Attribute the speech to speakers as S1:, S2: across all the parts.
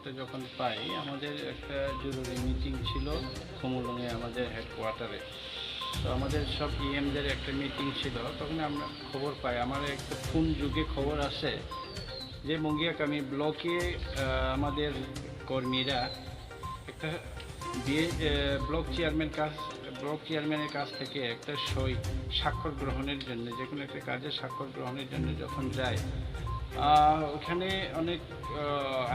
S1: খবরটা যখন পাই, আমাদের একটা জরুরি মিটিং ছিল খুমুলুঙে আমাদের হেডকোয়ার্টারে। তো আমাদের সব ইএমদের একটা মিটিং ছিল, তখন আমরা খবর পাই, আমার একটা ফোন যুগে খবর আসে যে মুঙ্গিয়াকামি ব্লকে আমাদের কর্মীরা একটা ব্লক চেয়ারম্যানের কাছ থেকে একটা স্বাক্ষর গ্রহণের জন্য, যে কোনো একটা কাজে স্বাক্ষর গ্রহণের জন্য যখন যায়, ওখানে অনেক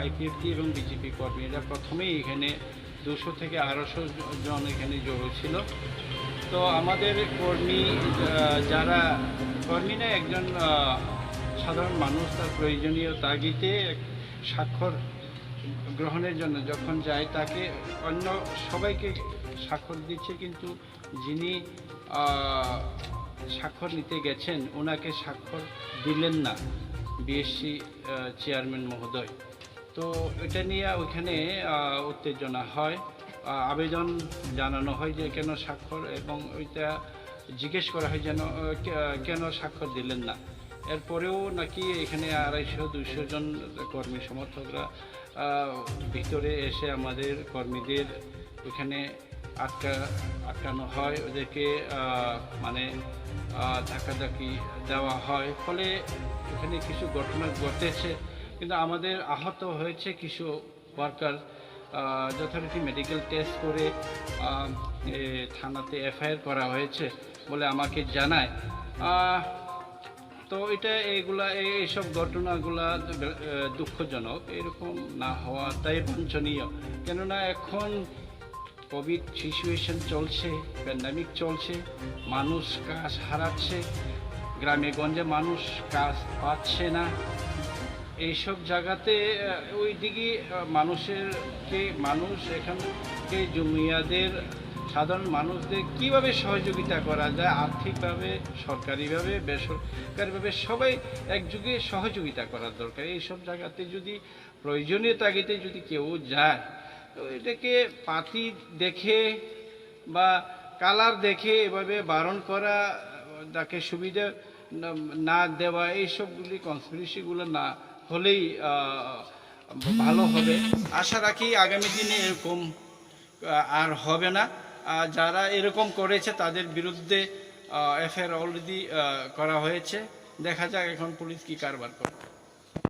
S1: আইপিএফটি এবং বিজেপি কর্মীরা প্রথমেই এখানে 200 থেকে 250 জন এখানে জড়ো ছিল। তো আমাদের যারা কর্মী না, একজন সাধারণ মানুষ তার প্রয়োজনীয় তাগিদে স্বাক্ষর গ্রহণের জন্য যখন যায়, তাকে অন্য সবাইকে স্বাক্ষর দিচ্ছে, কিন্তু যিনি স্বাক্ষর নিতে গেছেন ওনাকে স্বাক্ষর দিলেন না বিএসসি চেয়ারম্যান মহোদয়। তো এটা নিয়ে ওইখানে উত্তেজনা হয়, আবেদন জানানো হয় যে কেন স্বাক্ষর, এবং ওইটা জিজ্ঞেস করা হয় যেন কেন স্বাক্ষর দিলেন না। এরপরেও নাকি এখানে 250-200 জন কর্মী সমর্থকরা ভিতরে এসে আমাদের কর্মীদের ওখানে আটকানো হয়, ওদেরকে মানে ধাক্কাধাক্কি দেওয়া হয়, ফলে এখানে কিছু ঘটনা ঘটেছে। কিন্তু আমাদের আহত হয়েছে কিছু ওয়ার্কার, যথারীতি মেডিকেল টেস্ট করে থানাতে এফআইআর করা হয়েছে বলে আমাকে জানায়। তো এইসব ঘটনাগুলা দুঃখজনক, এরকম না হওয়াটাই বাঞ্ছনীয়। কেননা এখন কোভিড সিচুয়েশন চলছে, প্যান্ডামিক চলছে, মানুষ কাজ হারাচ্ছে, গ্রামে গঞ্জে মানুষ কাজ পাচ্ছে না। এইসব জায়গাতে ওইদিকে মানুষ এখানকে জমিয়াদের সাধারণ মানুষদের কীভাবে সহযোগিতা করা যায়, আর্থিকভাবে, সরকারিভাবে, বেসরকারিভাবে সবাই একযোগে সহযোগিতা করার দরকার। এইসব জায়গাতে যদি প্রয়োজনীয় তাগিদে যদি কেউ যায়, তো এটাকে পাতি দেখে বা কালার দেখে এভাবে বারণ করা, তাকে সুবিধা না দেওয়া, এইসবগুলি কনস্পিরেসিগুলো না হলেই ভালো হবে। আশা রাখি আগামী দিনে এরকম আর হবে না। যারা এরকম করেছে তাদের বিরুদ্ধে এফআইআর অলরেডি করা হয়েছে। দেখা যাক এখন পুলিশ কি কারবার করে।